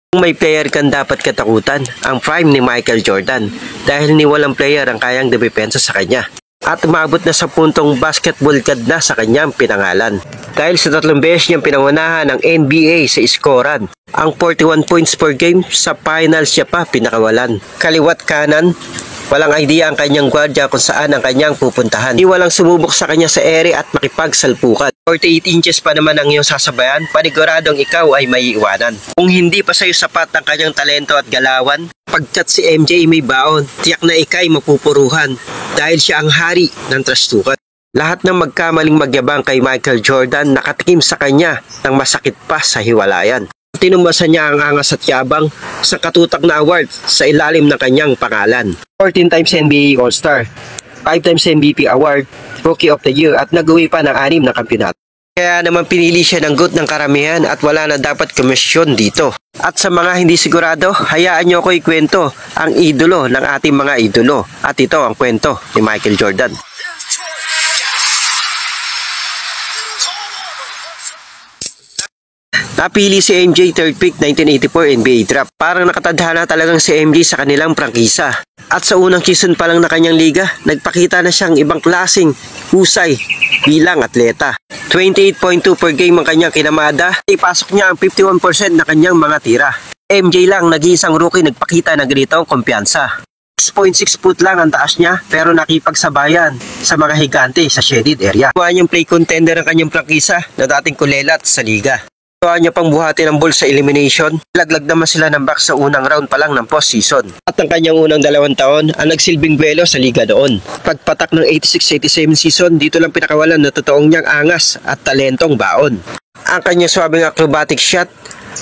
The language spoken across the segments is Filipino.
Kung may player kang dapat katakutan, ang prime ni Michael Jordan dahil ni walang player ang kayang dumepensa sa kanya. At umabot na sa puntong basketball god na sa kanyang pinangalan. Dahil sa 3 beses niyang pinangunahan ng NBA sa iskoran. Ang 41 points per game sa finals siya pa pinakawalan. Kaliwat kanan, walang idea ang kanyang gwardiya kung saan ang kanyang pupuntahan. Di walang sumubok sa kanya sa ere at makipagsalpukan. 48 inches pa naman ang iyong sasabayan, paniguradong ikaw ay maiiwanan. Kung hindi pa sa'yo sapat ang kanyang talento at galawan, pagkat si MJ may baon, tiyak na ikay mapupuruhan dahil siya ang hari ng trastukan. Lahat ng magkamaling magyabang kay Michael Jordan nakatikim sa kanya ng masakit pa sa hiwalayan. Tinumbasan niya ang angas at yabang sa katutak na award sa ilalim ng kanyang pangalan. 14 times NBA All-Star, 5 times MVP Award, Rookie of the Year at nag-uwi pa ng 6 na kampyonato. Kaya naman pinili siya ng GOAT ng karamihan at wala na dapat komisyon dito. At sa mga hindi sigurado, hayaan niyo ko ikwento ang idolo ng ating mga idolo. At ito ang kwento ni Michael Jordan. Napili si MJ 3rd pick 1984 NBA draft. Parang nakatadhana talagang si MJ sa kanilang prangkisa. At sa unang season pa lang na kanyang liga, nagpakita na siyang ibang klaseng husay bilang atleta. 28.2 per game ang kanyang kinamada. Ipasok niya ang 51% na kanyang mga tira. MJ lang, nag-iisang rookie nagpakita ng ganitong kumpiyansa. 6.6 foot lang ang taas niya pero nakipagsabayan sa mga higante sa shaded area. Kuha niyang play contender ang kanyang prangkisa na dating kulelat sa liga. Kuha niya pang buhati ng Bulls sa elimination. Laglag naman sila ng Bucks sa unang round pa lang ng postseason. At ang kanyang unang 2 taon ang nagsilbing buwelo sa liga doon. Pagpatak ng 86-87 season, dito lang pinakawalan na totoong niyang angas at talentong baon. Ang kanyang swabing acrobatic shot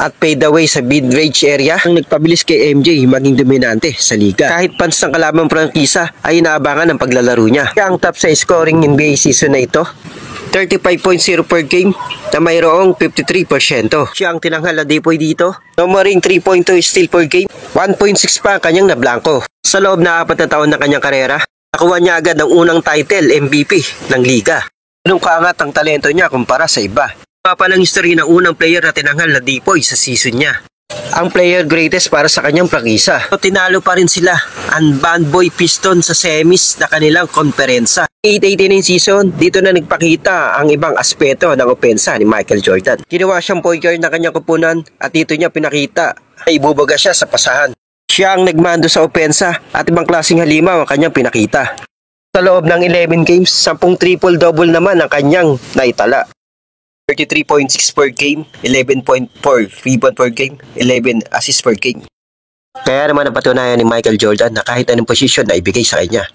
at fade away sa mid-range area ang nagpabilis kay MJ maging dominante sa liga. Kahit pans ng kalamang prangkisa ay inaabangan ang paglalaro niya. Kaya ang top sa scoring NBA season na ito, 35.0 per game na mayroong 53%. Siya ang tinanghal na dipoy dito. Numbering 3.2 steal per game. 1.6 pa ang kanyang nablangko. Sa loob na 4 na taon ng kanyang karera, nakuha niya agad ang unang title MVP ng liga. Anong kaangat ang talento niya kumpara sa iba? Papalang history ng unang player na tinanghal na dipoy sa season niya. Ang player greatest para sa kanyang prangkisa. So, tinalo pa rin sila ang Band Boy Piston sa semis na kanilang konferensya. 889 season, dito na nagpakita ang ibang aspeto ng opensa ni Michael Jordan. Ginawa siyang point guard ng kanyang kupunan at dito niya pinakita na ibubaga siya sa pasahan. Siya ang nagmando sa opensa at ibang klaseng halimaw ang kanyang pinakita. Sa loob ng 11 games, 10 triple-double naman ang kanyang naitala. 33.6 per game, 11.4 rebound per game, 11 assists per game. Kaya naman napatunayan ni Michael Jordan na kahit anong posisyon na ibigay sa kanya,